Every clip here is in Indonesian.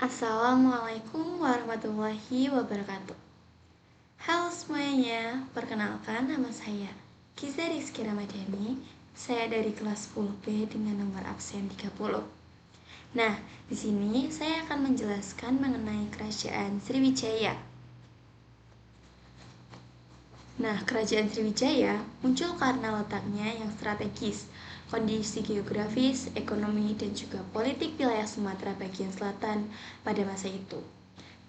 Assalamualaikum warahmatullahi wabarakatuh. Halo semuanya, perkenalkan nama saya Kiza Rizky Ramadhani. Saya dari kelas 10B dengan nomor absen 30. Nah, di sini saya akan menjelaskan mengenai Kerajaan Sriwijaya. Nah, Kerajaan Sriwijaya muncul karena letaknya yang strategis, kondisi geografis, ekonomi, dan juga politik wilayah Sumatera bagian selatan pada masa itu.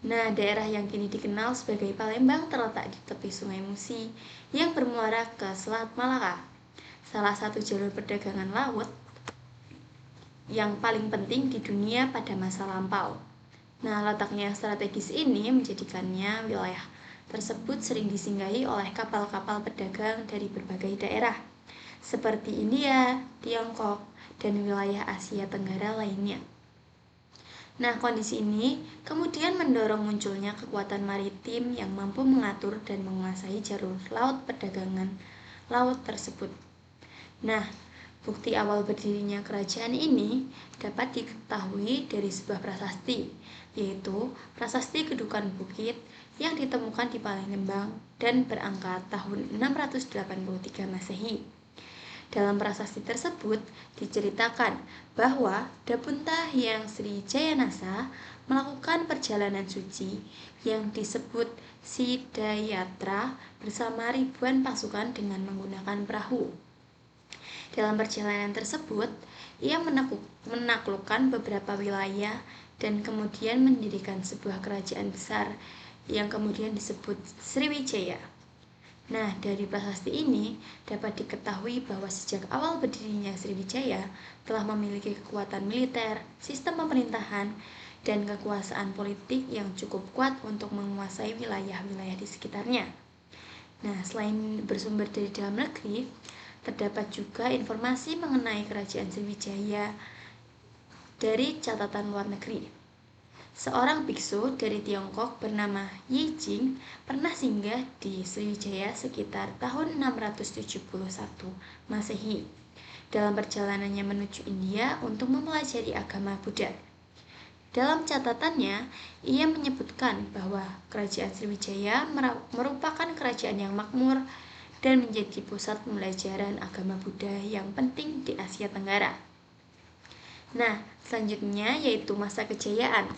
Nah, daerah yang kini dikenal sebagai Palembang terletak di tepi Sungai Musi yang bermuara ke Selat Malaka, salah satu jalur perdagangan laut yang paling penting di dunia pada masa lampau. Nah, letaknya yang strategis ini menjadikannya wilayah tersebut sering disinggahi oleh kapal-kapal pedagang dari berbagai daerah, seperti India, Tiongkok, dan wilayah Asia Tenggara lainnya. Nah, kondisi ini kemudian mendorong munculnya kekuatan maritim yang mampu mengatur dan menguasai jalur laut perdagangan laut tersebut. Nah, bukti awal berdirinya kerajaan ini dapat diketahui dari sebuah prasasti, yaitu Prasasti Kedukan Bukit yang ditemukan di Palembang dan berangka tahun 683 Masehi. Dalam prasasti tersebut diceritakan bahwa Dapunta Hyang Sri Jayanasa melakukan perjalanan suci yang disebut Sidayatra bersama ribuan pasukan dengan menggunakan perahu. Dalam perjalanan tersebut, ia menaklukkan beberapa wilayah dan kemudian mendirikan sebuah kerajaan besar yang kemudian disebut Sriwijaya. Nah, dari prasasti ini dapat diketahui bahwa sejak awal berdirinya Sriwijaya telah memiliki kekuatan militer, sistem pemerintahan, dan kekuasaan politik yang cukup kuat untuk menguasai wilayah-wilayah di sekitarnya. Nah, selain bersumber dari dalam negeri, terdapat juga informasi mengenai Kerajaan Sriwijaya dari catatan luar negeri. Seorang biksu dari Tiongkok bernama Yi Jing pernah singgah di Sriwijaya sekitar tahun 671 Masehi dalam perjalanannya menuju India untuk mempelajari agama Buddha. Dalam catatannya, ia menyebutkan bahwa Kerajaan Sriwijaya merupakan kerajaan yang makmur dan menjadi pusat pembelajaran agama Buddha yang penting di Asia Tenggara. Nah, selanjutnya yaitu masa kejayaan.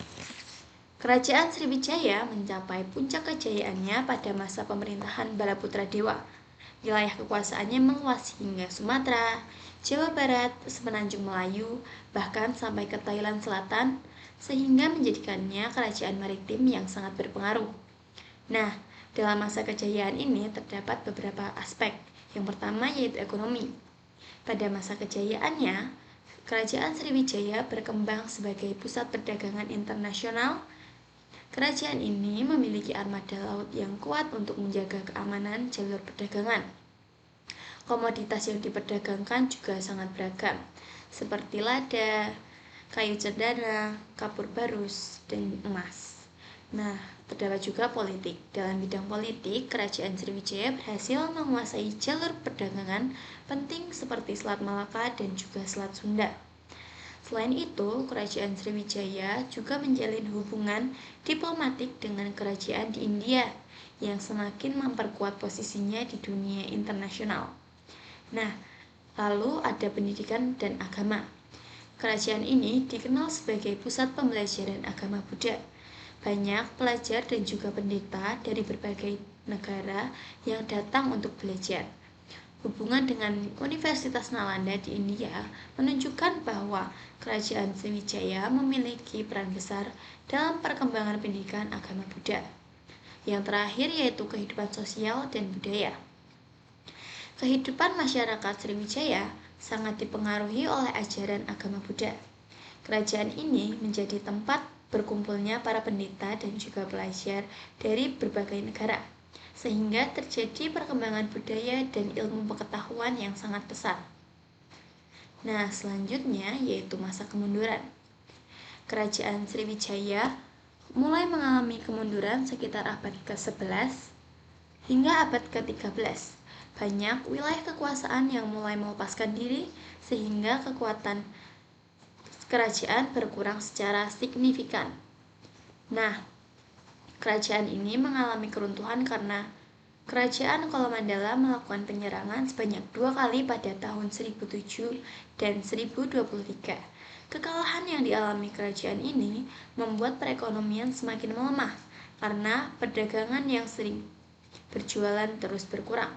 Kerajaan Sriwijaya mencapai puncak kejayaannya pada masa pemerintahan Balaputra Dewa. Wilayah kekuasaannya meluas hingga Sumatera, Jawa Barat, Semenanjung Melayu, bahkan sampai ke Thailand Selatan, sehingga menjadikannya kerajaan maritim yang sangat berpengaruh. Nah, dalam masa kejayaan ini terdapat beberapa aspek. Yang pertama yaitu ekonomi. Pada masa kejayaannya, Kerajaan Sriwijaya berkembang sebagai pusat perdagangan internasional. Kerajaan ini memiliki armada laut yang kuat untuk menjaga keamanan jalur perdagangan. Komoditas yang diperdagangkan juga sangat beragam, seperti lada, kayu cendana, kapur barus, dan emas. Nah, terdapat juga politik. Dalam bidang politik, Kerajaan Sriwijaya berhasil menguasai jalur perdagangan penting seperti Selat Malaka dan juga Selat Sunda. Selain itu, Kerajaan Sriwijaya juga menjalin hubungan diplomatik dengan kerajaan di India yang semakin memperkuat posisinya di dunia internasional. Nah, lalu ada pendidikan dan agama. Kerajaan ini dikenal sebagai pusat pembelajaran agama Buddha. Banyak pelajar dan juga pendeta dari berbagai negara yang datang untuk belajar. Hubungan dengan Universitas Nalanda di India menunjukkan bahwa Kerajaan Sriwijaya memiliki peran besar dalam perkembangan pendidikan agama Buddha. Yang terakhir yaitu kehidupan sosial dan budaya. Kehidupan masyarakat Sriwijaya sangat dipengaruhi oleh ajaran agama Buddha. Kerajaan ini menjadi tempat berkumpulnya para pendeta dan juga pelajar dari berbagai negara, sehingga terjadi perkembangan budaya dan ilmu pengetahuan yang sangat pesat. Nah, selanjutnya yaitu masa kemunduran. Kerajaan Sriwijaya mulai mengalami kemunduran sekitar abad ke-11 hingga abad ke-13. Banyak wilayah kekuasaan yang mulai melepaskan diri sehingga kekuatan kerajaan berkurang secara signifikan. Nah, kerajaan ini mengalami keruntuhan karena Kerajaan Kolomandala melakukan penyerangan sebanyak 2 kali pada tahun 1007 dan 1023. Kekalahan yang dialami kerajaan ini membuat perekonomian semakin melemah karena perdagangan yang sering berjualan terus berkurang.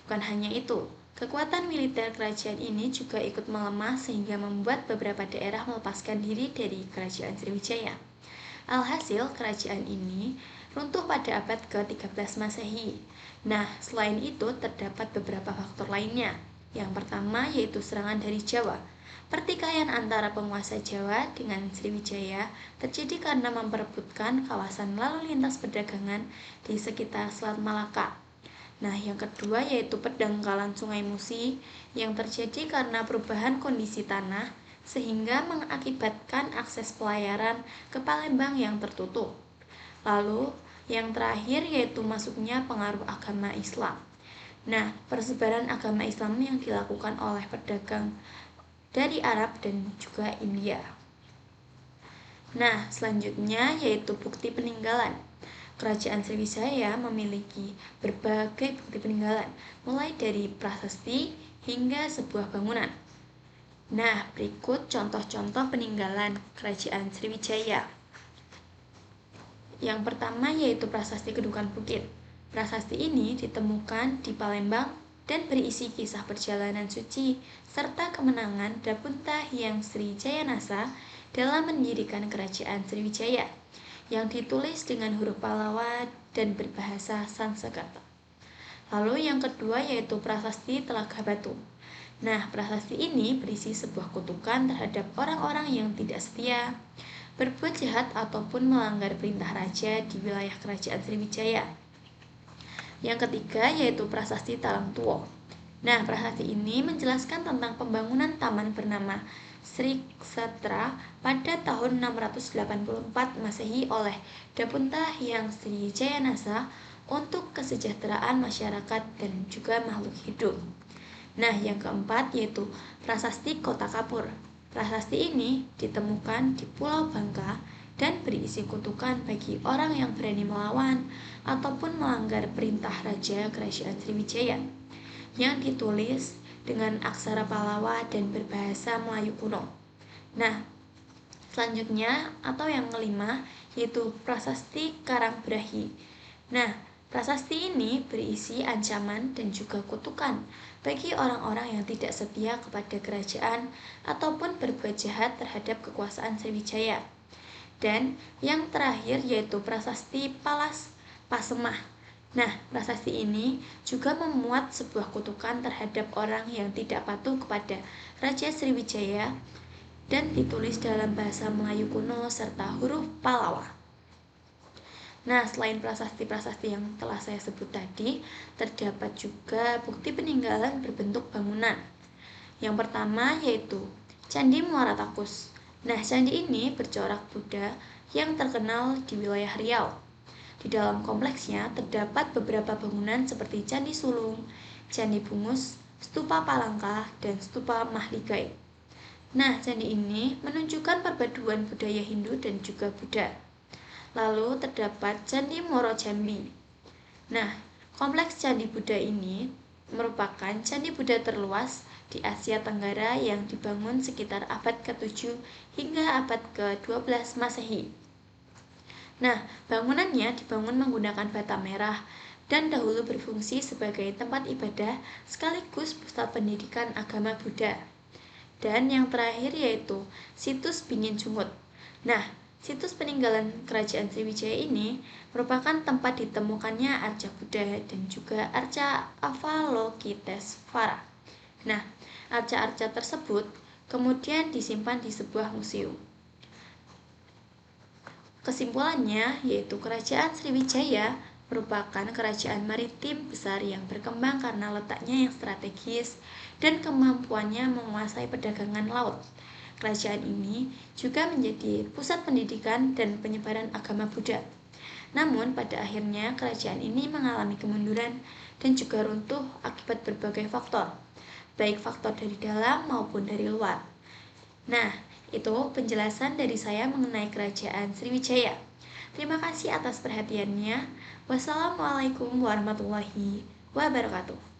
Bukan hanya itu, kekuatan militer kerajaan ini juga ikut melemah sehingga membuat beberapa daerah melepaskan diri dari kerajaan Sriwijaya. Alhasil, kerajaan ini runtuh pada abad ke-13 Masehi. Nah, selain itu terdapat beberapa faktor lainnya. Yang pertama yaitu serangan dari Jawa. Pertikaian antara penguasa Jawa dengan Sriwijaya terjadi karena memperebutkan kawasan lalu lintas perdagangan di sekitar Selat Malaka. Nah, yang kedua yaitu pendangkalan Sungai Musi yang terjadi karena perubahan kondisi tanah sehingga mengakibatkan akses pelayaran ke Palembang yang tertutup. Lalu, yang terakhir yaitu masuknya pengaruh agama Islam. Nah, persebaran agama Islam yang dilakukan oleh pedagang dari Arab dan juga India. Nah, selanjutnya yaitu bukti peninggalan. Kerajaan Sriwijaya memiliki berbagai bukti peninggalan, mulai dari prasasti hingga sebuah bangunan. Nah, berikut contoh-contoh peninggalan Kerajaan Sriwijaya. Yang pertama yaitu Prasasti Kedukan Bukit. Prasasti ini ditemukan di Palembang dan berisi kisah perjalanan suci serta kemenangan Dapunta Hyang Sri Jayanasa dalam mendirikan Kerajaan Sriwijaya yang ditulis dengan huruf Pallawa dan berbahasa Sanskerta. Lalu yang kedua yaitu Prasasti Telaga Batu. Nah, prasasti ini berisi sebuah kutukan terhadap orang-orang yang tidak setia, berbuat jahat ataupun melanggar perintah raja di wilayah kerajaan Sriwijaya. Yang ketiga yaitu Prasasti Talang Tuwo. Nah, prasasti ini menjelaskan tentang pembangunan taman bernama Sri Ksatra pada tahun 684 Masehi oleh Dapunta Hyang Sri Jayanasa untuk kesejahteraan masyarakat dan juga makhluk hidup. Nah, yang keempat yaitu Prasasti Kota Kapur. Prasasti ini ditemukan di Pulau Bangka dan berisi kutukan bagi orang yang berani melawan ataupun melanggar perintah Raja Kerajaan Sriwijaya yang ditulis dengan aksara Pallawa dan berbahasa Melayu kuno. Nah, selanjutnya atau yang kelima yaitu Prasasti Karangbrahi. Nah, prasasti ini berisi ancaman dan juga kutukan bagi orang-orang yang tidak setia kepada kerajaan ataupun berbuat jahat terhadap kekuasaan Sriwijaya. Dan yang terakhir yaitu Prasasti Palas Pasemah. Nah, prasasti ini juga memuat sebuah kutukan terhadap orang yang tidak patuh kepada Raja Sriwijaya dan ditulis dalam bahasa Melayu kuno serta huruf Pallawa. Nah, selain prasasti-prasasti yang telah saya sebut tadi, terdapat juga bukti peninggalan berbentuk bangunan. Yang pertama yaitu Candi Muara Takus. Nah, candi ini bercorak Buddha yang terkenal di wilayah Riau. Di dalam kompleksnya terdapat beberapa bangunan seperti Candi Sulung, Candi Bungus, Stupa Palangka, dan Stupa Mahligai. Nah, candi ini menunjukkan perpaduan budaya Hindu dan juga Buddha. Lalu terdapat Candi Moro Jambi. Nah, kompleks Candi Buddha ini merupakan candi Buddha terluas di Asia Tenggara yang dibangun sekitar abad ke-7 hingga abad ke-12 Masehi. Nah, bangunannya dibangun menggunakan bata merah dan dahulu berfungsi sebagai tempat ibadah sekaligus pusat pendidikan agama Buddha. Dan yang terakhir yaitu situs Bingin Jungut. Nah, situs peninggalan kerajaan Sriwijaya ini merupakan tempat ditemukannya arca Buddha dan juga arca Avalokitesvara. Nah, arca-arca tersebut kemudian disimpan di sebuah museum. Kesimpulannya yaitu kerajaan Sriwijaya merupakan kerajaan maritim besar yang berkembang karena letaknya yang strategis dan kemampuannya menguasai perdagangan laut. Kerajaan ini juga menjadi pusat pendidikan dan penyebaran agama Buddha. Namun pada akhirnya kerajaan ini mengalami kemunduran dan juga runtuh akibat berbagai faktor, baik faktor dari dalam maupun dari luar. Nah, itu penjelasan dari saya mengenai kerajaan Sriwijaya. Terima kasih atas perhatiannya. Wassalamualaikum warahmatullahi wabarakatuh.